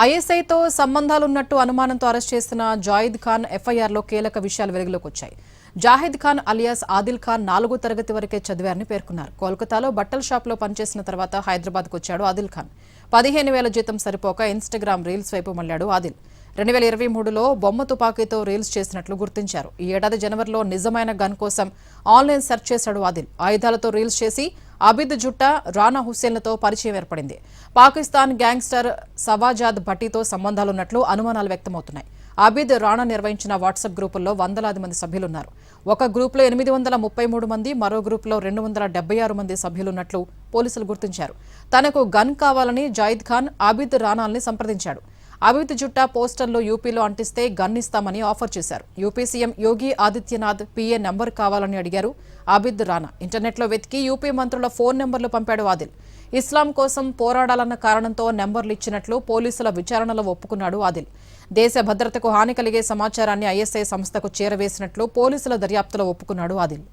ఐఎస్ఐతో సంబంధాలున్నట్టు అనుమానంతో అరెస్ట్ చేసిన జాయిద్ ఖాన్ ఎఫ్ఐఆర్లో కీలక విషయాలు వెలుగులోకి వచ్చాయి. జాహిద్ ఖాన్ అలియాస్ ఆదిల్ ఖాన్ 4వ తరగతి వరకే చదివారని పేర్కొన్నారు. కోల్కతాలో బట్టల షాప్లో పనిచేసిన తర్వాత హైదరాబాద్కు వచ్చాడు ఆదిల్ ఖాన్. 15,000 జీతం సరిపోక ఇన్స్టాగ్రామ్ రీల్స్ వైపు మళ్లాడు ఆదిల్. 2023లో బొమ్మ తుపాకీతో రీల్స్ చేసినట్లు గుర్తించారు. ఈ ఏడాది జనవరిలో నిజమైన గన్ కోసం ఆన్లైన్ సెర్చ్ చేశాడు ఆదిల్. ఆయుధాలతో రీల్స్ చేసి అబిద్ జుట్టా, రానా హుస్సేన్లతో పరిచయం ఏర్పడింది. పాకిస్తాన్ గ్యాంగ్స్టర్ సవాజాద్ భట్టీతో సంబంధాలున్నట్లు అనుమానాలు వ్యక్తమవుతున్నాయి. అబిద్, రానా నిర్వహించిన వాట్సాప్ గ్రూపుల్లో వందలాది మంది సభ్యులున్నారు. ఒక గ్రూపులో 833 మంది, మరో గ్రూపులో 276 మంది సభ్యులున్నట్లు పోలీసులు గుర్తించారు. తనకు గన్ కావాలని జాయిద్ ఖాన్ అబిద్, రానాల్ని సంప్రదించాడు. అబిద్ జుట్టా పోస్టర్లు యూపీలో అంటిస్తే గన్ ఇస్తామని ఆఫర్ చేశారు. UP CM Yogi Adityanath PA number కావాలని అడిగారు అబిద్, రానా. ఇంటర్నెట్లో వెతికి యూపీ మంత్రుల ఫోన్ నెంబర్లు పంపాడు ఆదిల్. ఇస్లాం కోసం పోరాడాలన్న కారణంతో నెంబర్లు ఇచ్చినట్లు పోలీసుల విచారణలో ఒప్పుకున్నాడు ఆదిల్. దేశ భద్రతకు హాని కలిగే సమాచారాన్ని ఐఎస్ఐ సంస్థకు చేరవేసినట్లు పోలీసుల దర్యాప్తులో ఒప్పుకున్నాడు ఆదిల్.